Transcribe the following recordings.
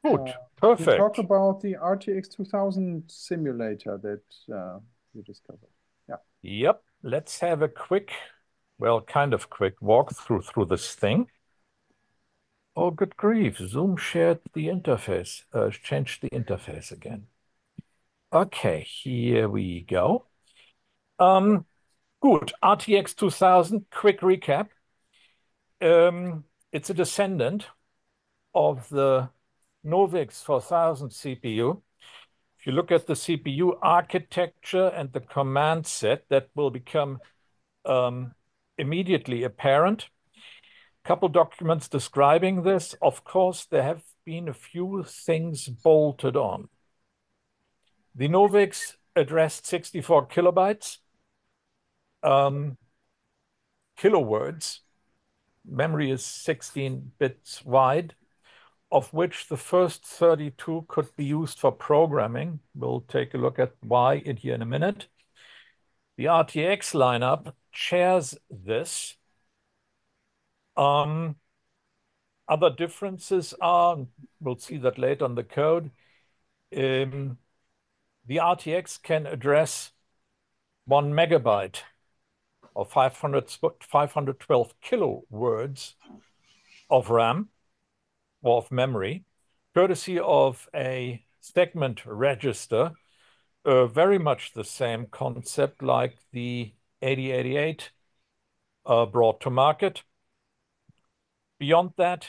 Good, We talk perfect. about the RTX 2000 simulator that we discovered. Yeah. Yep, let's have a quick, well, kind of quick walkthrough through this thing. Oh, good grief, Zoom shared the interface, changed the interface again. Okay, here we go. Um, Good, RTX 2000, quick recap. It's a descendant of the Novix 4000 CPU. If you look at the CPU architecture and the command set, that will become um, immediately apparent. Couple documents describing this. Of course, there have been a few things bolted on. The Novix addressed 64 kilobytes, um, kilowords. Memory is 16 bits wide, of which the first 32 could be used for programming. We'll take a look at why in here in a minute. The RTX lineup shares this. Um, Other differences are, we'll see that later on the code. Um, the RTX can address 1 megabyte or 512 kilo words of RAM or of memory, courtesy of a segment register, very much the same concept like the 8088 brought to market. Beyond that,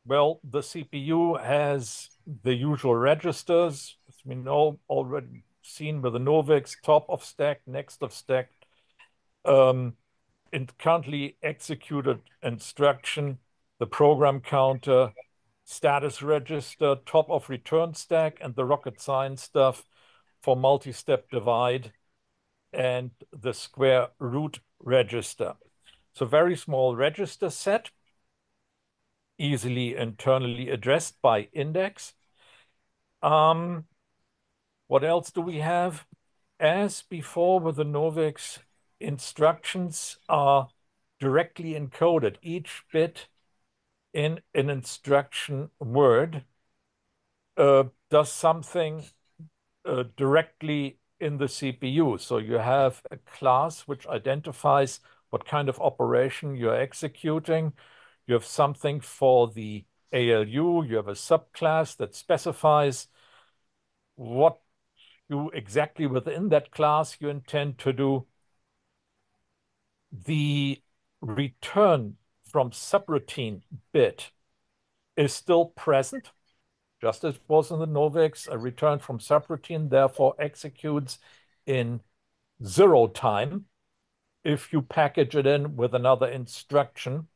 well, the CPU has the usual registers, as we know, already seen with the Novix, top of stack, next of stack, um, in currently executed instruction, the program counter, status register, top of return stack, and the rocket science stuff for multi-step divide and the square root register. So very small register set, easily internally addressed by index. Um, what else do we have? As before with the Novix, instructions are directly encoded. Each bit in an instruction word does something directly in the CPU. So you have a class which identifies what kind of operation you're executing. You have something for the ALU. You have a subclass that specifies what you exactly within that class you intend to do. The return from subroutine bit is still present, just as it was in the Novix. A return from subroutine therefore executes in 0 time if you package it in with another instruction.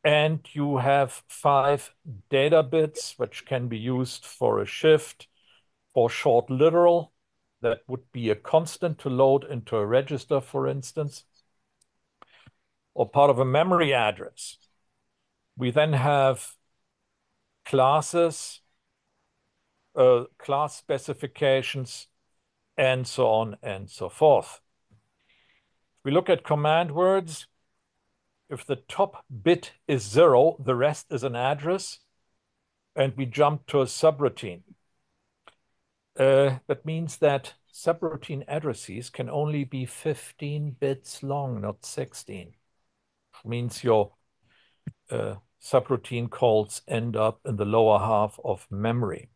And you have 5 data bits, which can be used for a shift, for short literal. That would be a constant to load into a register, for instance, or part of a memory address. We then have classes, class specifications, and so on and so forth. If we look at command words, if the top bit is 0, the rest is an address, and we jump to a subroutine. That means that subroutine addresses can only be 15 bits long, not 16. Means your subroutine calls end up in the lower half of memory.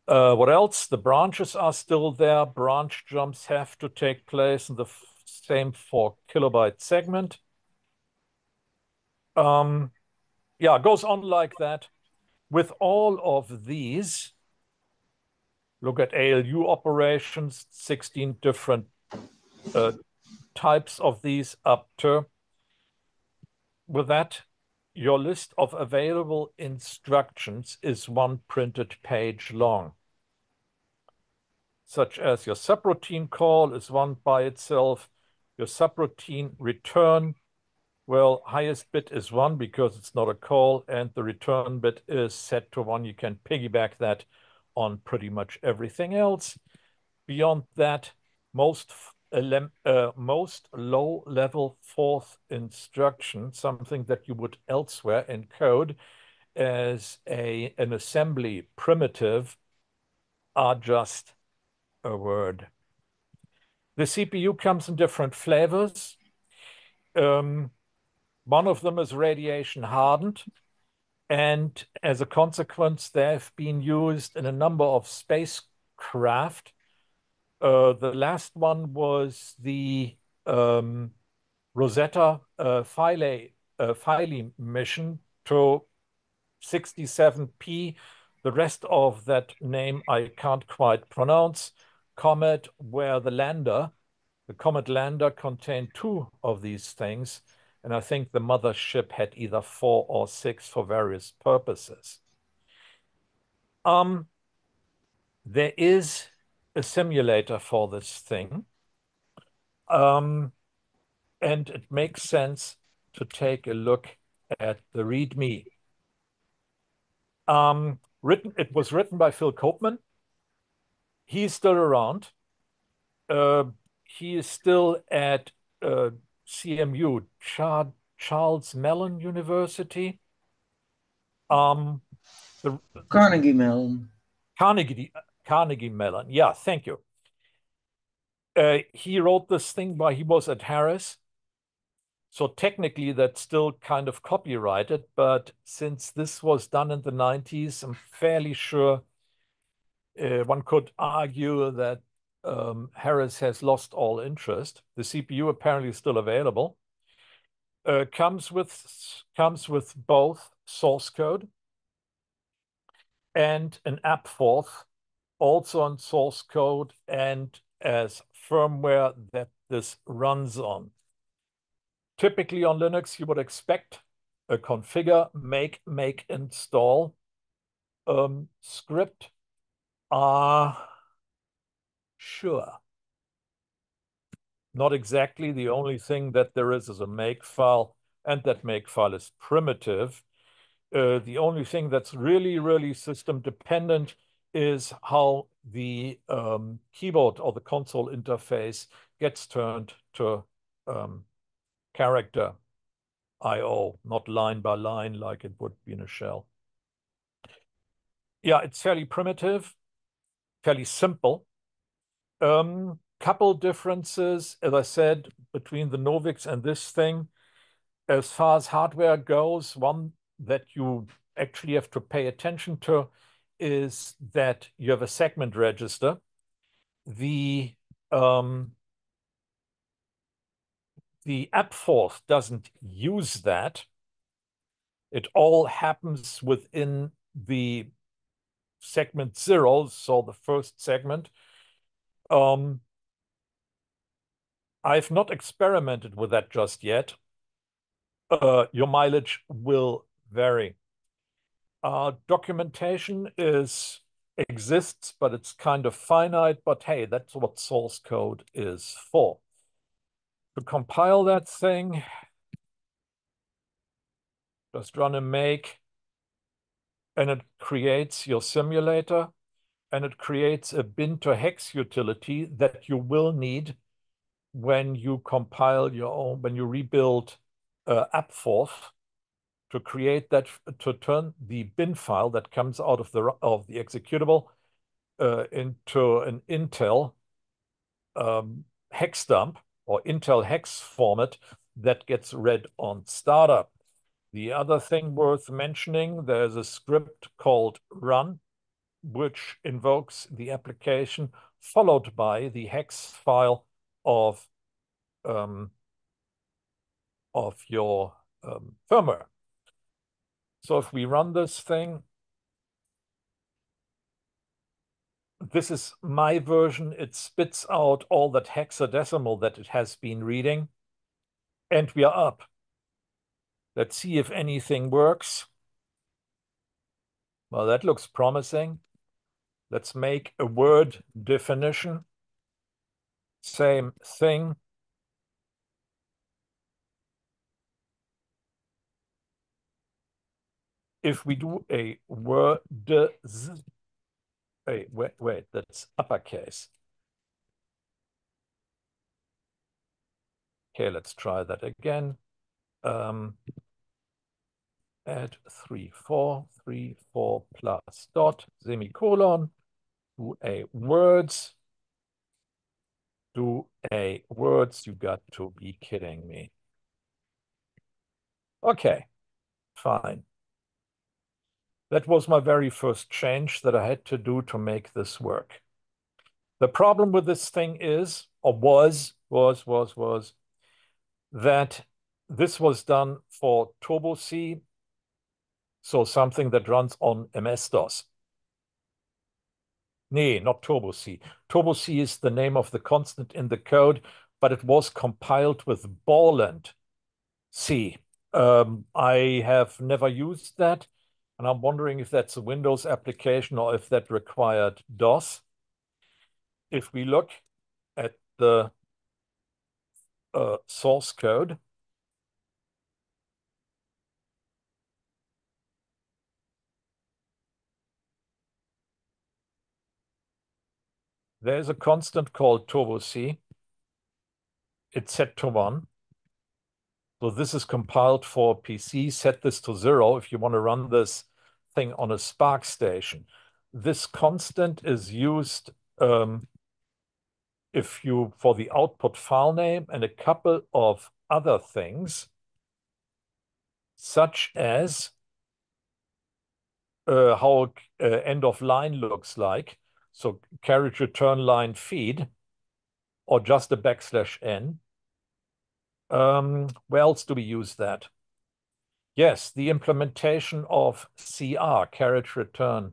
What else? The branches are still there. Branch jumps have to take place in the same 4 kilobyte segment. Yeah, it goes on like that. With all of these, look at ALU operations, 16 different types of these up to. With that, your list of available instructions is 1 printed page long, such as your subroutine call is 1 by itself, your subroutine return, well, highest bit is 1 because it's not a call, and the return bit is set to 1. You can piggyback that on pretty much everything else. Beyond that, most low-level fourth instruction, something that you would elsewhere encode, as an assembly primitive are just a word. The CPU comes in different flavors. One of them is radiation hardened, and as a consequence, they have been used in a number of spacecraft. The last one was the Rosetta Philae mission to 67P. The rest of that name I can't quite pronounce. Comet, where the Comet lander contained two of these things. And I think the mothership had either 4 or 6 for various purposes. There is a simulator for this thing. And it makes sense to take a look at the README. It was written by Phil Copeman. He's still around. He is still at CMU, Charles Mellon University. Carnegie Mellon. Carnegie Mellon. Yeah, thank you. He wrote this thing while he was at Harris. So technically that's still kind of copyrighted, but since this was done in the 90s, I'm fairly sure one could argue that Harris has lost all interest. The CPU apparently is still available. Comes with both source code and an app Forth, also on source code and as firmware that this runs on. Typically on Linux, you would expect a configure, make, install script. Sure. Not exactly. The only thing that there is a make file, and that make file is primitive. The only thing that's really system dependent is how the keyboard or the console interface gets turned to character IO, not line by line like it would be in a shell. Yeah, it's fairly primitive, fairly simple. Couple differences, as I said, between the Novix and this thing. As far as hardware goes, one that you actually have to pay attention to is that you have a segment register. The AppForce doesn't use that. It all happens within the segment 0, so the first segment. I've not experimented with that just yet. Your mileage will vary. Documentation exists, but it's kind of finite, but hey, that's what source code is for. To compile that thing, just run a make, and it creates your simulator, and it creates a bin to hex utility that you will need when you compile your own, when you rebuild AppForth, to create that, to turn the bin file that comes out of the executable into an Intel hex dump or Intel hex format that gets read on startup. The other thing worth mentioning, there's a script called run, which invokes the application followed by the hex file of your firmware. So if we run this thing, this is my version. It spits out all that hexadecimal that it has been reading, and we are up. Let's see if anything works. Well, that looks promising. Let's make a word definition. Same thing. If we do a word, wait, that's uppercase. Okay, let's try that again. And add 3434 plus dot semicolon, do a words, you got to be kidding me. Okay, fine. That was my very first change that I had to do to make this work. The problem with this thing is, or was that this was done for Turbo C, so something that runs on MS-DOS. Nee, not Turbo C. Turbo C is the name of the constant in the code, but it was compiled with Borland C. I have never used that, and I'm wondering if that's a Windows application or if that required DOS. If we look at the source code, there's a constant called Turbo C. It's set to 1. So this is compiled for PC. Set this to 0 if you want to run this thing on a Spark station. This constant is used if you for the output file name and a couple of other things, such as how end of line looks like. So carriage return line feed, or just a \n. Where else do we use that? Yes, the implementation of CR, carriage return.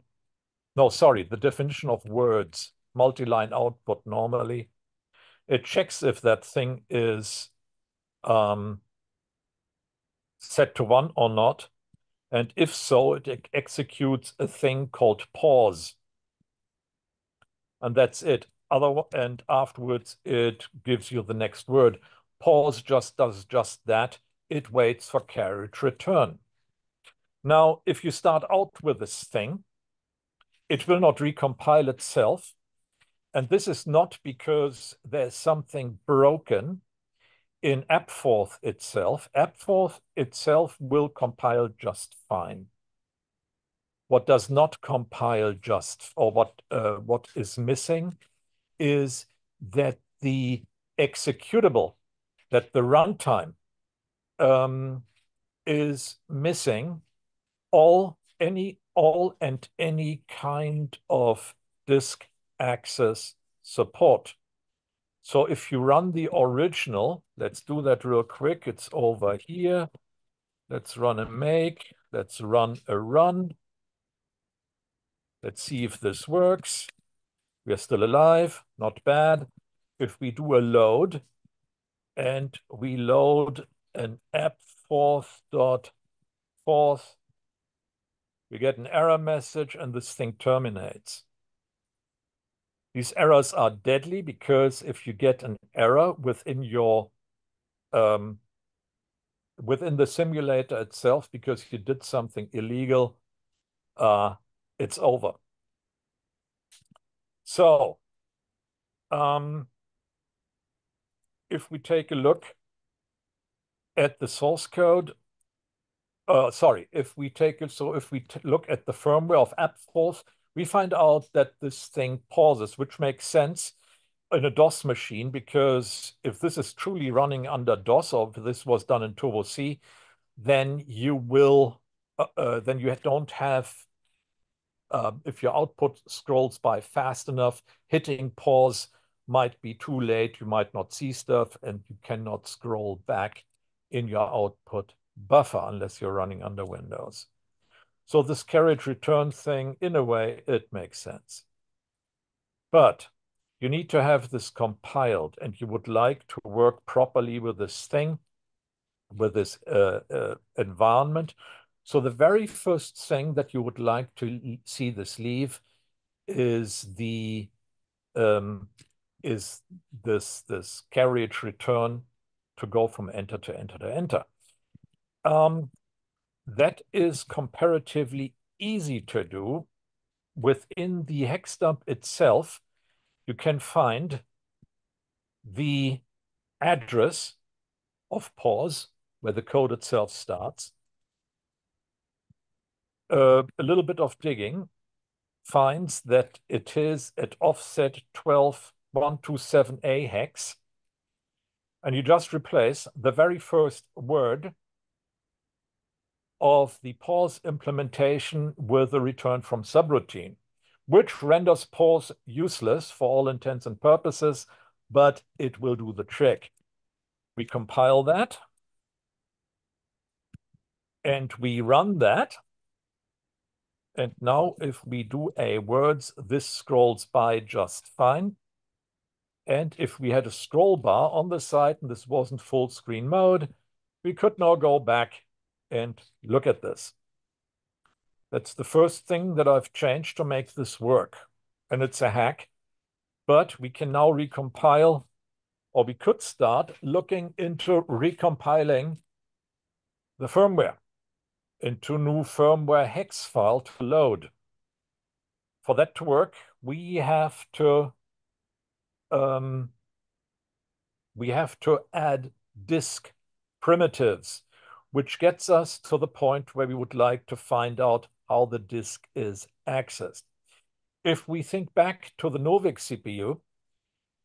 No, sorry, the definition of words, multi-line output normally. It checks if that thing is set to 1 or not. And if so, it executes a thing called pause. And that's it. And afterwards, it gives you the next word. Pause just does just that. It waits for carriage return. Now, if you start out with this thing, it will not recompile itself. And this is not because there's something broken in AppForth itself. AppForth itself will compile just fine. What does not compile just, or what is missing, is that the executable, that the runtime is missing all and any kind of disk access support. So if you run the original, let's do that real quick. It's over here. Let's run a make. Let's run a run. Let's see if this works. We're still alive, not bad. If we do a load and we load an appforth.forth, we get an error message and this thing terminates. These errors are deadly because if you get an error within your within the simulator itself because you did something illegal, it's over. So if we take a look at the source code, if we look at the firmware of AppForth, we find out that this thing pauses, which makes sense in a DOS machine, because if this is truly running under DOS, or if this was done in Turbo C, then you will, then you don't have, if your output scrolls by fast enough, hitting pause might be too late. You might not see stuff, and you cannot scroll back in your output buffer unless you're running under Windows. So this carriage return thing, in a way, it makes sense. But you need to have this compiled, and you would like to work properly with this thing, with this environment. So the very first thing that you would like to see this leave is the this carriage return to go from enter to enter to enter. That is comparatively easy to do. Within the hex dump itself, you can find the address of pause, where the code itself starts. a little bit of digging finds that it is at offset 12127A hex. And you just replace the very first word of the pause implementation with a return from subroutine, which renders pause useless for all intents and purposes, but it will do the trick. We compile that, and we run that. And now if we do a words, this scrolls by just fine. And if we had a scroll bar on the side and this wasn't full screen mode, we could now go back and look at this. That's the first thing that I've changed to make this work. And it's a hack, but we can now recompile, or we could start looking into recompiling the firmware into new firmware hex file to load. For that to work, we have to add disk primitives, which gets us to the point where we would like to find out how the disk is accessed. If we think back to the Novix CPU,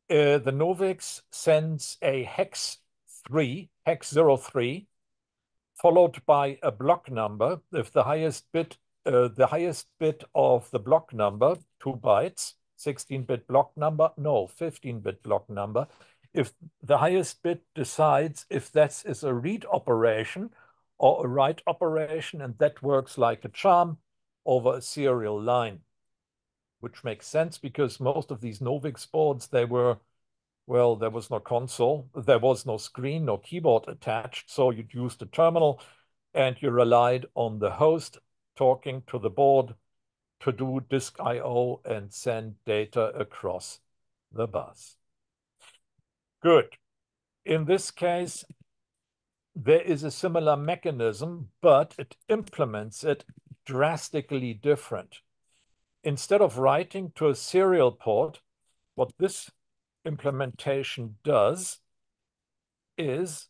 the Novix sends a hex 03, followed by a block number. If the highest bit of the block number, 2 bytes, 16-bit block number, no, 15-bit block number. If the highest bit decides if that is a read operation or a write operation, and that works like a charm over a serial line, which makes sense because most of these Novix boards, they were, well, there was no console, there was no screen, no keyboard attached, so you'd use the terminal and you relied on the host talking to the board to do disk I/O and send data across the bus. Good. In this case, there is a similar mechanism, but it implements it drastically different. Instead of writing to a serial port, what this implementation does is,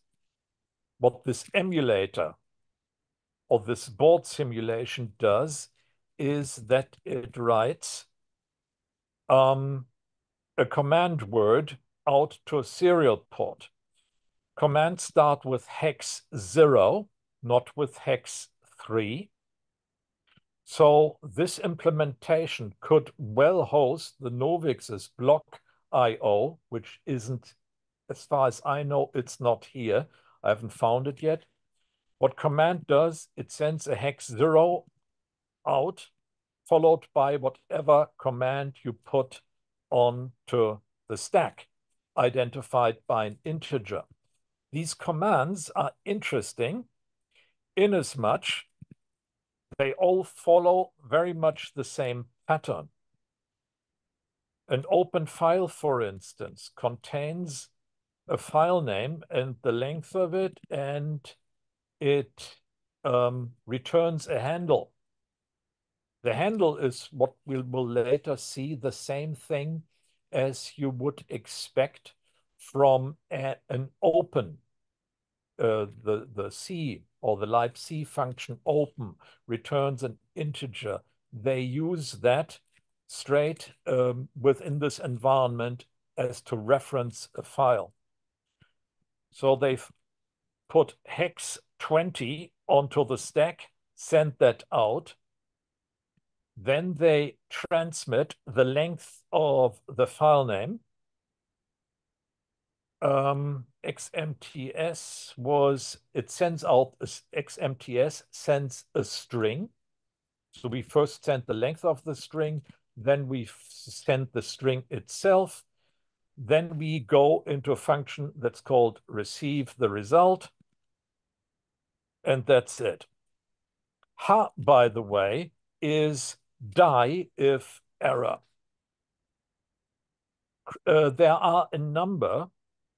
what this emulator or this board simulation does is that it writes a command word out to a serial port. Commands start with hex 0, not with hex 3. So this implementation could well host the Novix's block I/O, which isn't, as far as I know, it's not here. I haven't found it yet. What command does, it sends a hex 0 out, followed by whatever command you put onto the stack, identified by an integer. These commands are interesting inasmuch they all follow very much the same pattern. An open file, for instance, contains a file name and the length of it, and it returns a handle. The handle is what we will later see, the same thing as you would expect from an open. The C or the libc function open returns an integer. They use that straight within this environment as to reference a file. So they've put hex 20 onto the stack, sent that out. Then they transmit the length of the file name. XMTS was, it sends out, XMTS sends a string. So we first send the length of the string, then we send the string itself. Then we go into a function that's called receive the result. And that's it. Ha, by the way, is die if error. There are a number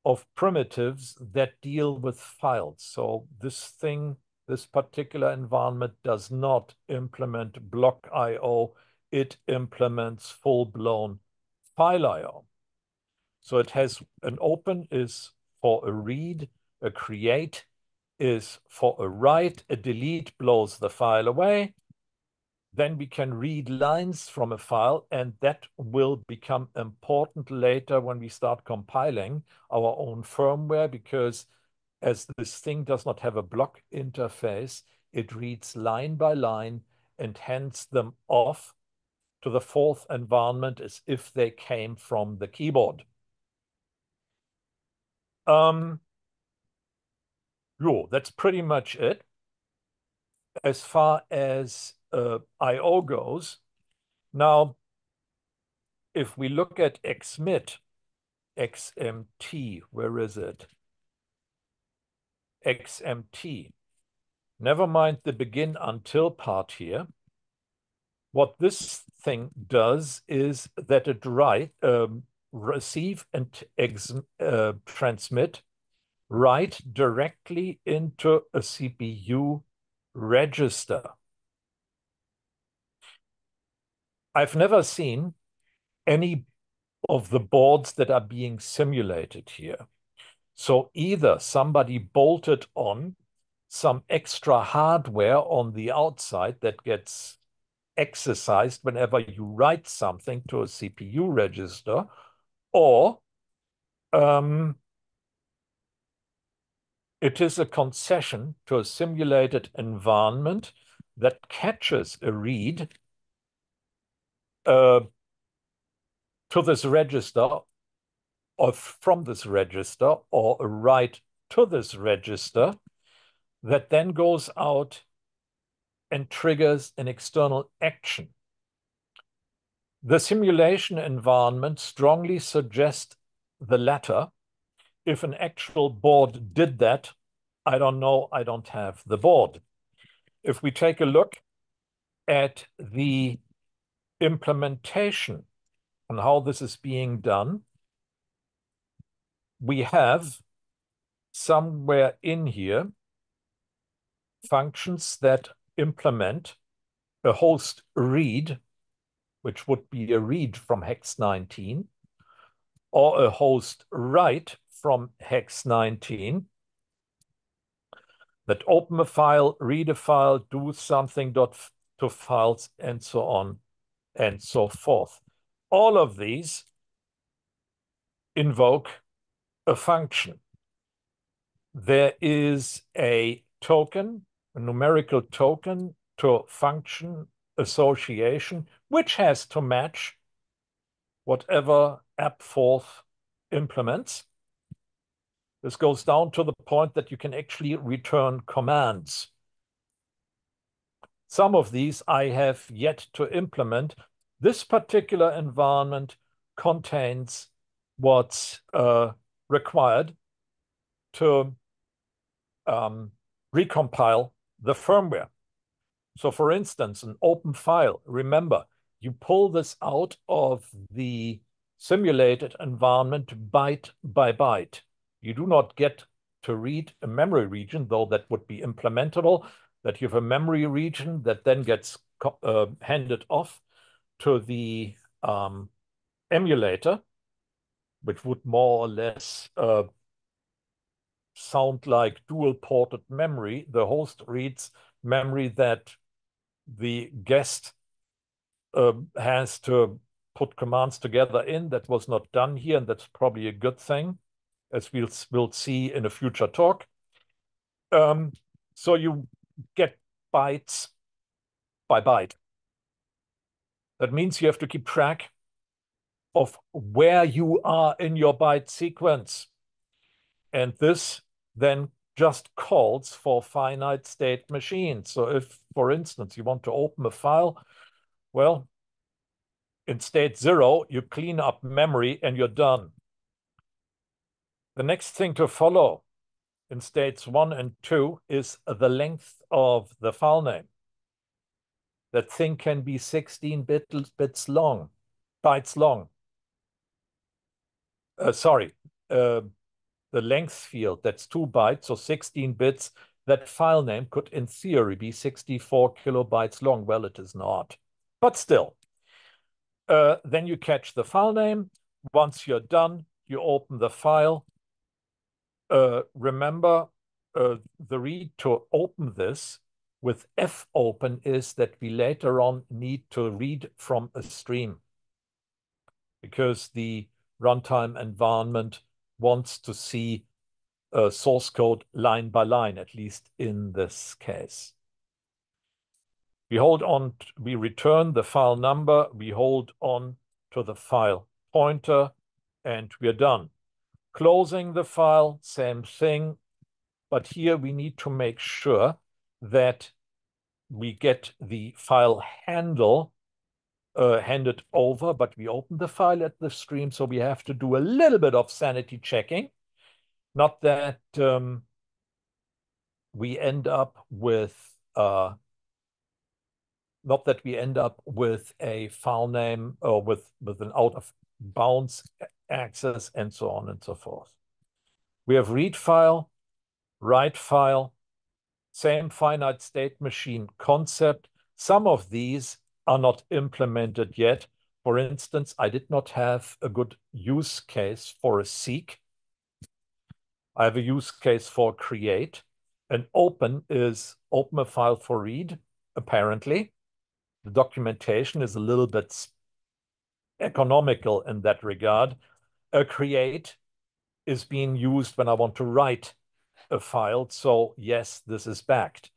of primitives that deal with files. So this particular environment does not implement block I/O. It implements full-blown file I/O. So it has an open is for a read, a create is for a write, a delete blows the file away, then we can read lines from a file, and that will become important later when we start compiling our own firmware, because as this thing does not have a block interface, it reads line by line and hands them off to the Forth environment as if they came from the keyboard. That's pretty much it. As far as I/O goes, now, if we look at XMIT, XMT, where is it? XMT. Never mind the begin until part here. What this thing does is that it receive and transmit right directly into a CPU register. I've never seen any of the boards that are being simulated here. So either somebody bolted on some extra hardware on the outside that gets exercised whenever you write something to a CPU register, or it is a concession to a simulated environment that catches a read to this register, or from this register, or a write to this register that then goes out and triggers an external action. The simulation environment strongly suggests the latter. If an actual board did that, I don't know, I don't have the board. If we take a look at the implementation and how this is being done, we have somewhere in here functions that implement a host read, which would be a read from hex 19, or a host write from hex 19, that open a file, read a file, do something to files, and so on and so forth. All of these invoke a function. There is a token, a numerical token to function association, which has to match whatever app Forth implements. This goes down to the point that you can actually return commands. Some of these I have yet to implement. This particular environment contains what's required to recompile the firmware. So for instance, an open file, remember, you pull this out of the simulated environment byte by byte. You do not get to read a memory region, though that would be implementable, that you have a memory region that then gets handed off to the emulator, which would more or less sound like dual-ported memory. The host reads memory that the guest has to put commands together in. That was not done here, and that's probably a good thing, as we'll see in a future talk. So you get bytes by byte. That means you have to keep track of where you are in your byte sequence. And this then just calls for finite state machines. So if, for instance, you want to open a file, well, in state 0, you clean up memory and you're done. The next thing to follow in states 1 and 2 is the length of the file name. That thing can be 16 bits long, bytes long. The length field, that's 2 bytes, so 16 bits. That file name could, in theory, be 64 kilobytes long. Well, it is not, but still. Then you catch the file name. Once you're done, you open the file. Remember, the read to open this with fopen is that we later on need to read from a stream because the runtime environment wants to see source code line by line, at least in this case. We hold on, we return the file number, we hold on to the file pointer, and we're done. Closing the file, same thing, but here we need to make sure that we get the file handle handed over, but we open the file at the stream, so we have to do a little bit of sanity checking. Not that we end up with a file name or with an out of bounds access and so on and so forth. We have read file, write file, same finite state machine concept. Some of these are not implemented yet. For instance, I did not have a good use case for a seek. I have a use case for create. An open is open a file for read, apparently. The documentation is a little bit economical in that regard. A create is being used when I want to write a file. So yes, this is backed.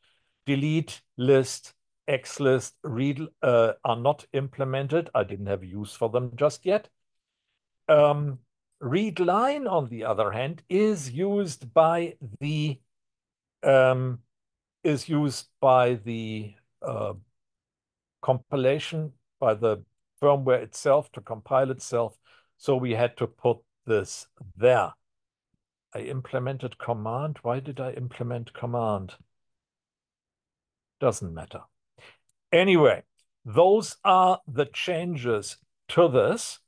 Delete, list, xlist, read are not implemented. I didn't have use for them just yet. Read line, on the other hand, is used by the compilation, by the firmware itself to compile itself. So we had to put this there. I implemented command. Why did I implement command? Doesn't matter. Anyway, those are the changes to this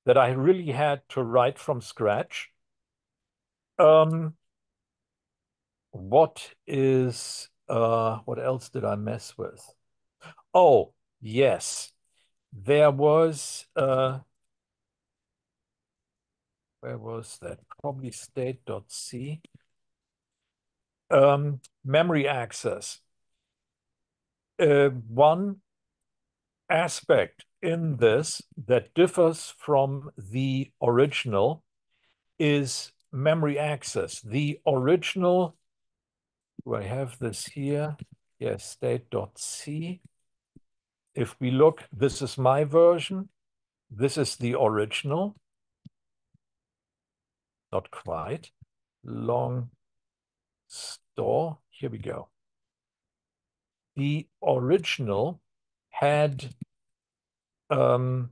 that I really had to write from scratch. What else did I mess with? Oh, yes. There was, where was that? Probably state.c. Memory access. One aspect in this that differs from the original is memory access. The original, do I have this here? Yes, state.c. If we look, this is my version. This is the original. Not quite. Long store. Here we go. The original had a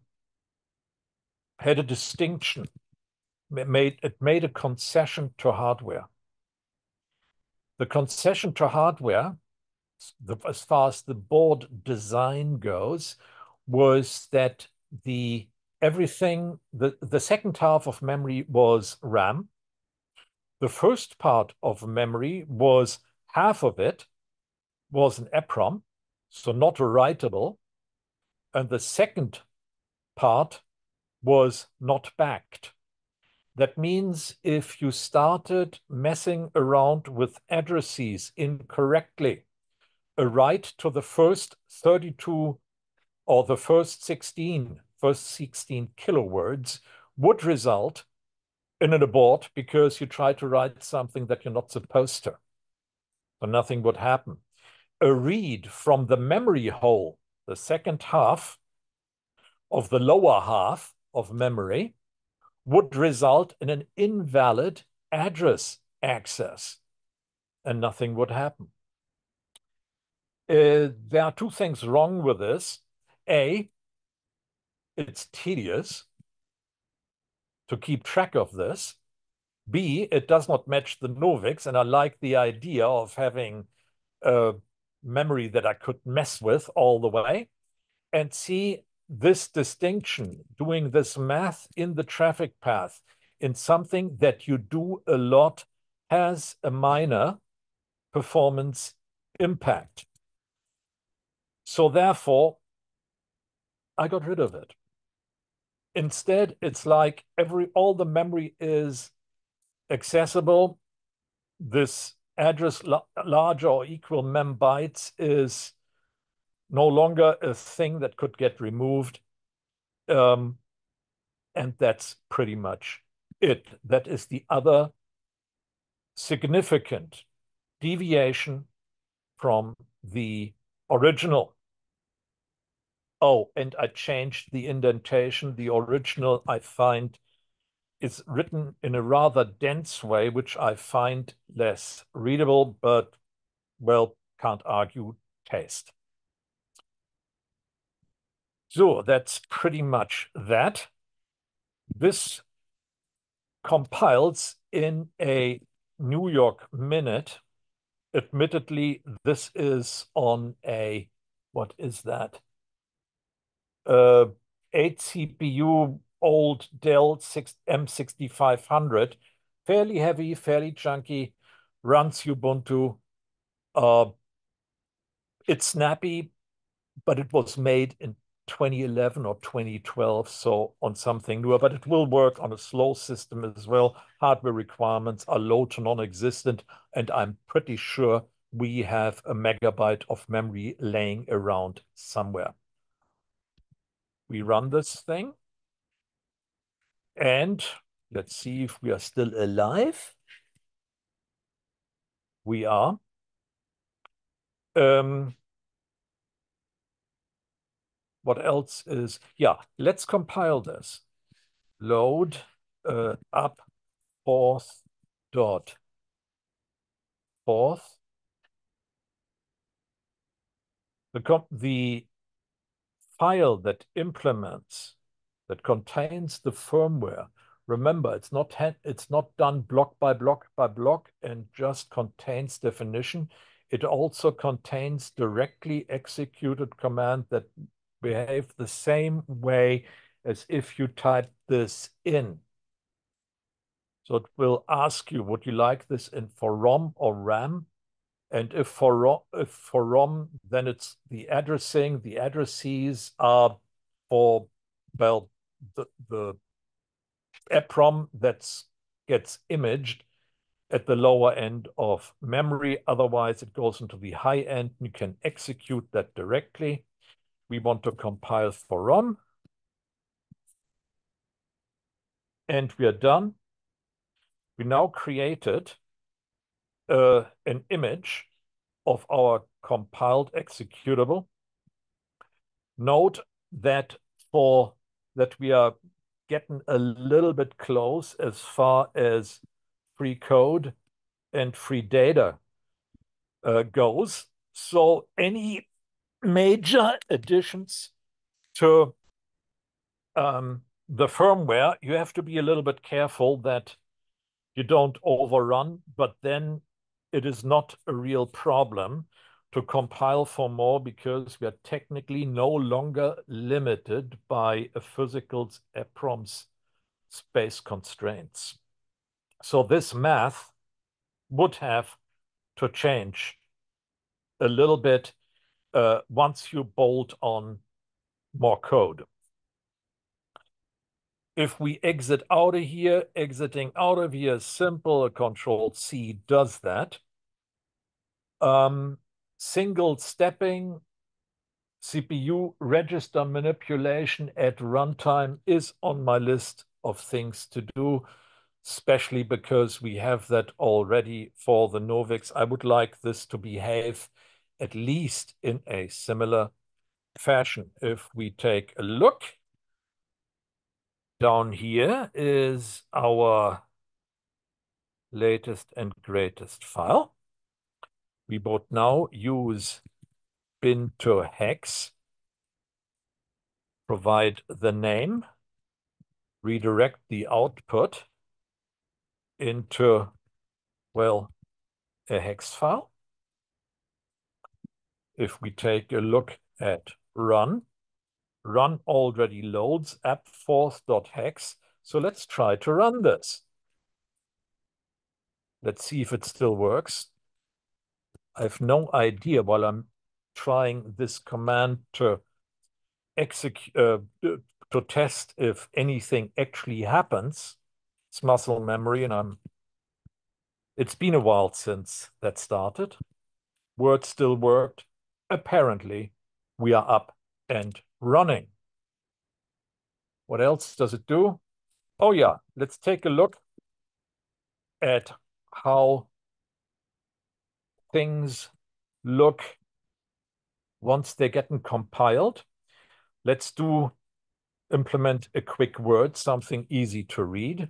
distinction. It made a concession to hardware. The concession to hardware, as far as the board design goes, was that the second half of memory was RAM. The first part of memory was half of it was an EPROM, so not writable, and the second part was not backed. That means if you started messing around with addresses incorrectly, a write to the first 32 or the first 16 kilowords would result in an abort because you try to write something that you're not supposed to. So nothing would happen. A read from the memory hole, the second half of the lower half of memory, would result in an invalid address access, and nothing would happen. There are two things wrong with this. A, it's tedious to keep track of this. B, it does not match the Novix, and I like the idea of having memory that I could mess with all the way. And C, this distinction, doing this math in the traffic path in something that you do a lot, has a minor performance impact. So therefore, I got rid of it. Instead, it's like all the memory is accessible. This address larger or equal mem bytes is no longer a thing that could get removed. And that's pretty much it. That is the other significant deviation from the original. Oh, and I changed the indentation. The original, I find, is written in a rather dense way, which I find less readable, but, well, can't argue taste. So that's pretty much that. This compiles in a New York minute. Admittedly, this is on a, what is that? 8 CPU old Dell M6500, fairly heavy, fairly chunky, runs Ubuntu. It's snappy, but it was made in 2011 or 2012, so on something newer, but it will work on a slow system as well. Hardware requirements are low to non-existent, and I'm pretty sure we have a megabyte of memory laying around somewhere. We run this thing, and let's see if we are still alive. We are. What else is, yeah, let's compile this. Load up Forth. The file that implements, that contains the firmware. Remember, it's not done block by block by block and just contains definition. It also contains directly executed command that behave the same way as if you type this in. So it will ask you, would you like this in for ROM or RAM? And if for ROM, then it's the addressing. The addresses are for, well, the EPROM that gets imaged at the lower end of memory. Otherwise, it goes into the high end. You can execute that directly. We want to compile for ROM. And we are done. We now created an image of our compiled executable. Note that we are getting a little bit close as far as free code and free data goes. So any major additions to the firmware, you have to be a little bit careful that you don't overrun, but then it is not a real problem to compile for more because we are technically no longer limited by a physical's EPROM's space constraints. So this math would have to change a little bit once you bolt on more code. If we exit out of here, exiting out of here is simple. A Control-C does that. Single stepping CPU register manipulation at runtime is on my list of things to do, especially because we have that already for the Novix. I would like this to behave at least in a similar fashion. If we take a look, down here is our latest and greatest file. We both now use bin to hex, provide the name, redirect the output into, well, a hex file. If we take a look at run already loads app-forth.hex. So let's try to run this. Let's see if it still works. I have no idea while I'm trying this command to execute, to test if anything actually happens. It's muscle memory, and I'm It's been a while since that started. Word still worked. Apparently, we are up and running. What else does it do? Oh yeah, let's take a look at how things look once they're getting compiled. Let's implement a quick word, something easy to read.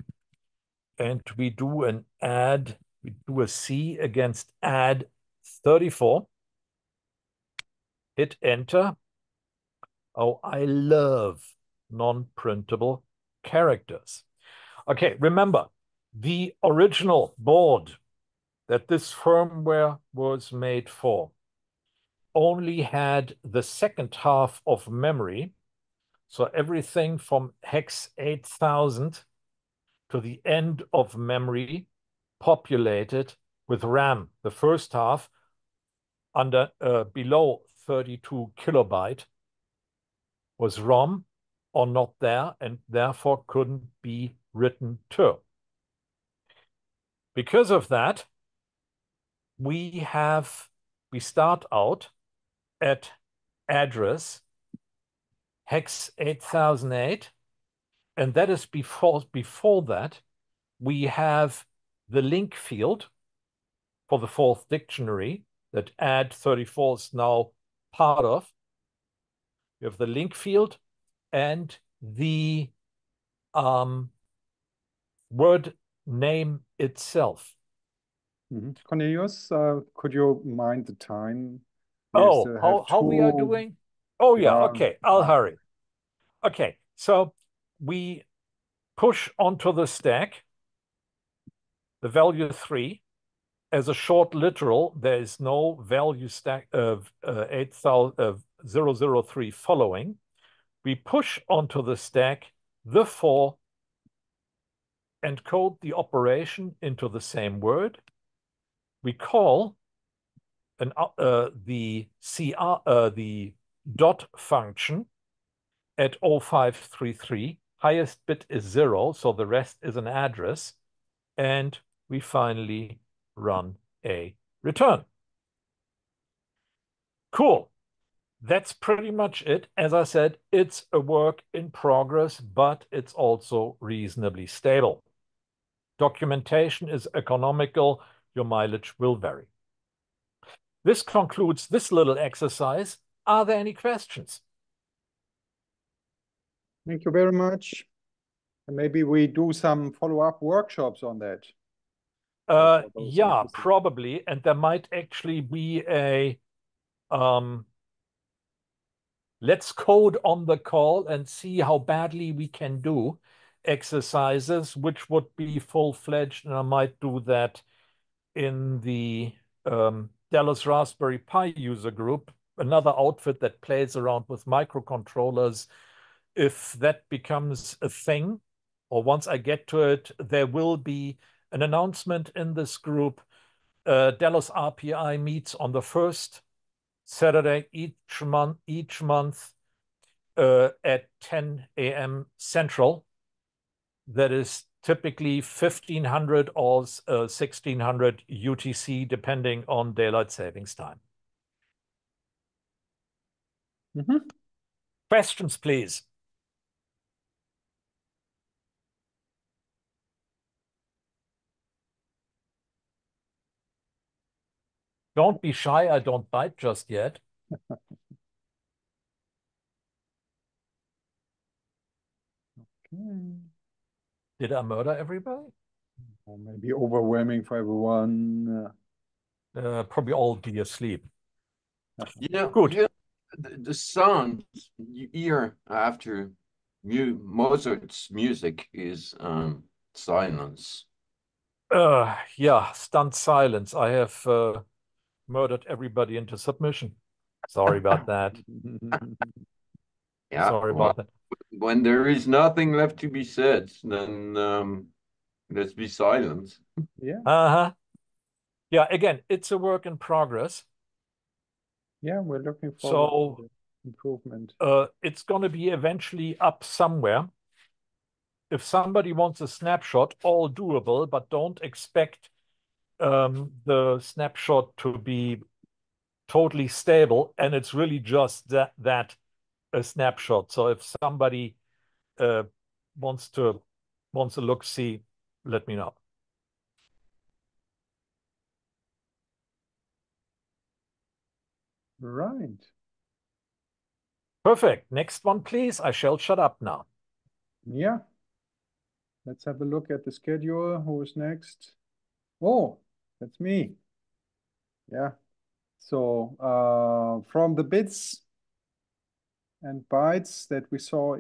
And we do an add, we do a C against add 34. Hit enter. Oh, I love non-printable characters. Okay, remember, the original board that this firmware was made for only had the second half of memory. So everything from hex 8000 to the end of memory populated with RAM. The first half under below 32 kilobyte was ROM or not there and therefore couldn't be written to. Because of that, we start out at address hex 8008, and that is before that we have the link field for the Forth dictionary that add 34 is now part of. You have the link field and the word name itself. Cornelius, could you mind the time? We Oh, still have how we are doing? Oh yeah, okay, I'll hurry. Okay, so we push onto the stack the value 3 as a short literal. There is no value stack of 003 following. We push onto the stack the 4 and code the operation into the same word. We call the dot function at 0533. Highest bit is 0, so the rest is an address. And we finally run a return. Cool. That's pretty much it. As I said, it's a work in progress, but it's also reasonably stable. Documentation is economical. Your mileage will vary. This concludes this little exercise. Are there any questions? Thank you very much. And maybe we do some follow-up workshops on that. Yeah, probably. And there might actually be a let's code on the call and see how badly we can do exercises, which would be full-fledged. And I might do that in the Dallas Raspberry Pi user group, another outfit that plays around with microcontrollers. If that becomes a thing, or once I get to it, there will be an announcement in this group. Dallas RPI meets on the first Saturday each month at 10 a.m. Central. That is typically 1500 or 1600 UTC, depending on daylight savings time. Questions, please. Don't be shy. I don't bite just yet. Did I murder everybody? Or maybe overwhelming for everyone. Probably all be asleep. Good. The sound you hear after Mozart's music is silence. Yeah, stunned silence. I have murdered everybody into submission. Sorry about that. Yeah, sorry about that. When there is nothing left to be said, then let's be silent. Yeah. Yeah, again, it's a work in progress. Yeah, we're looking forward to the improvement. It's going to be eventually up somewhere. If somebody wants a snapshot, all doable, but don't expect the snapshot to be totally stable, and it's really just that a snapshot. So if somebody wants to look, see, let me know. Right. Perfect. Next one, please. I shall shut up now. Yeah. Let's have a look at the schedule. Who's next? Oh, that's me. Yeah. So from the bits and bytes that we saw